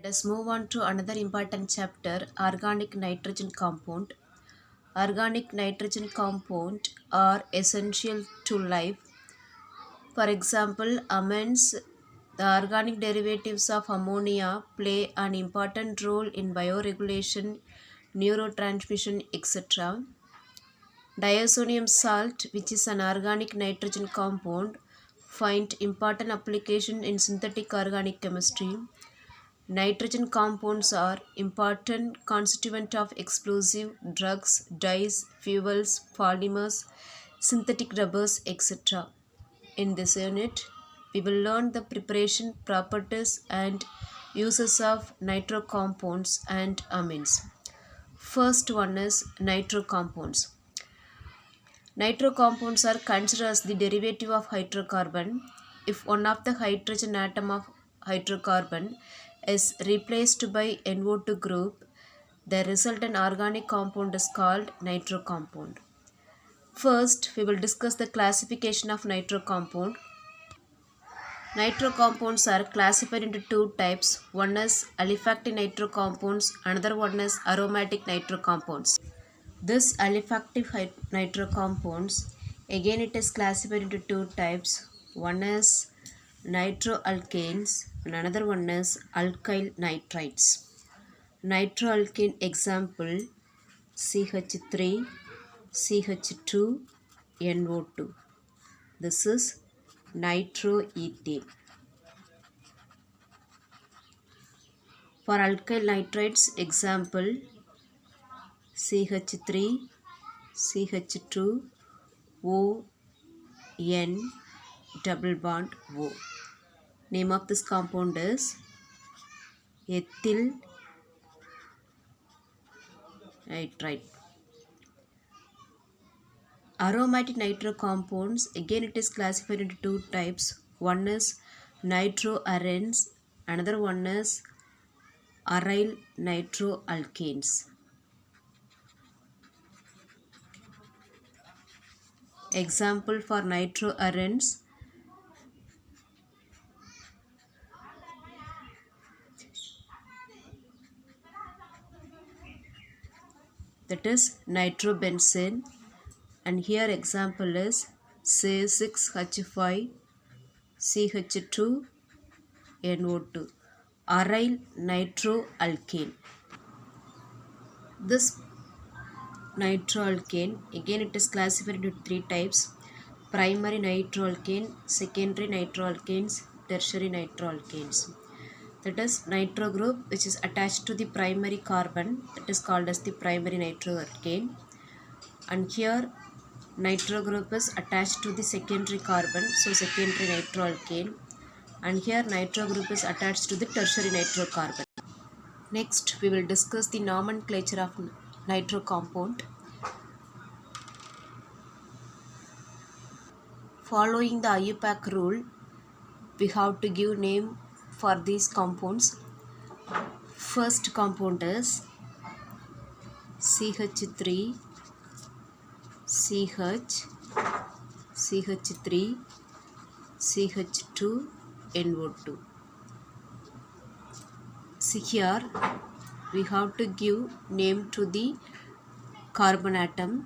Let's move on to another important chapter, organic nitrogen compound. Organic nitrogen compound are essential to life. For example, amines, the organic derivatives of ammonia, play an important role in bioregulation, neurotransmission, etc. Diazonium salt, which is an organic nitrogen compound, find important application in synthetic organic chemistry. Nitrogen compounds are important constituent of explosive drugs, dyes, fuels, polymers, synthetic rubbers, etc. In this unit, we will learn the preparation properties and uses of nitro compounds and amines. First one is nitro compounds. Nitro compounds are considered as the derivative of hydrocarbon. If one of the hydrogen atom of hydrocarbon is replaced by NO2 group, the resultant organic compound is called nitro compound. First, we will discuss the classification of nitro compound. Nitro compounds are classified into two types. One is aliphatic nitro compounds, another one is aromatic nitro compounds. This aliphatic nitro compounds, again it is classified into two types. One is nitroalkanes and another one is alkyl nitrites. Nitroalkane example CH3, CH2, NO2. This is nitroethane. For alkyl nitrites example CH3, CH2, O, N, double bond O. Name of this compound is ethyl nitrite. Aromatic nitro compounds, again it is classified into two types. One is nitroarenes, another one is aryl nitroalkanes. Example for nitroarenes, that is nitrobenzene, and here example is C6H5 CH2 NO2, aryl nitroalkane. This nitroalkane, again it is classified into three types: primary nitroalkane, secondary nitroalkanes, tertiary nitroalkanes. That is nitro group which is attached to the primary carbon, that is called as the primary nitroalkane, and here nitro group is attached to the secondary carbon, so secondary nitroalkane, and here nitro group is attached to the tertiary nitrocarbon. Next, we will discuss the nomenclature of nitro compound. Following the IUPAC rule, we have to give name for these compounds. First compound is CH3, CH, CH3, CH2, NO2. See here, we have to give name to the carbon atom.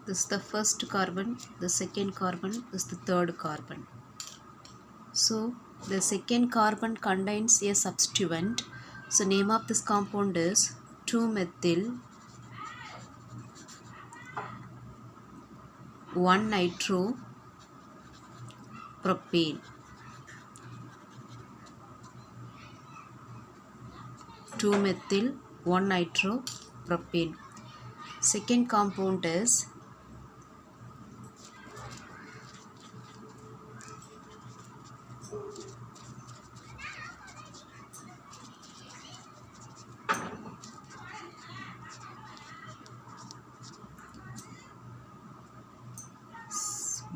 This is the first carbon, the second carbon, this is the third carbon. So the second carbon contains a substituent. So name of this compound is 2-methyl 1-nitro propane. 2-methyl 1-nitro propane. Second compound is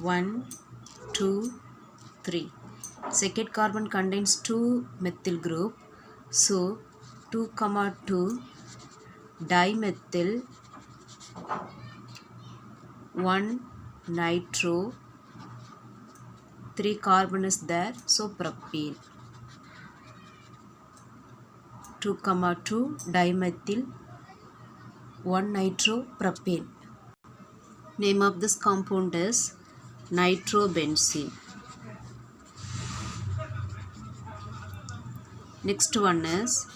one, two, three. Second carbon contains 2-methyl group. So 2, 2 dimethyl 1-nitro 3 carbon is there, so propane. 2,2 dimethyl 1-nitropropane. Name of this compound is nitrobenzene. Next one is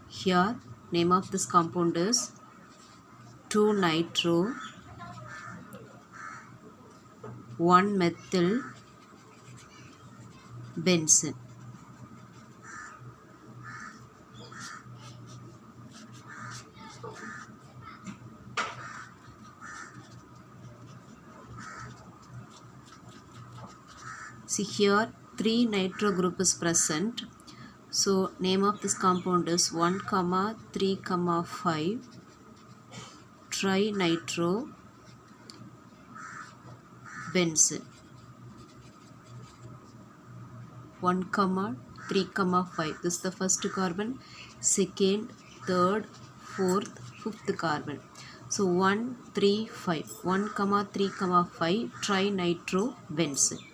here name of this compound is 2-nitro 1-methyl benzene. See here 3 nitro group is present. So name of this compound is 1,3,5 trinitro benzene. 1,3,5. This is the first carbon, second, third, fourth, fifth carbon. So 1,3,5 trinitro benzene.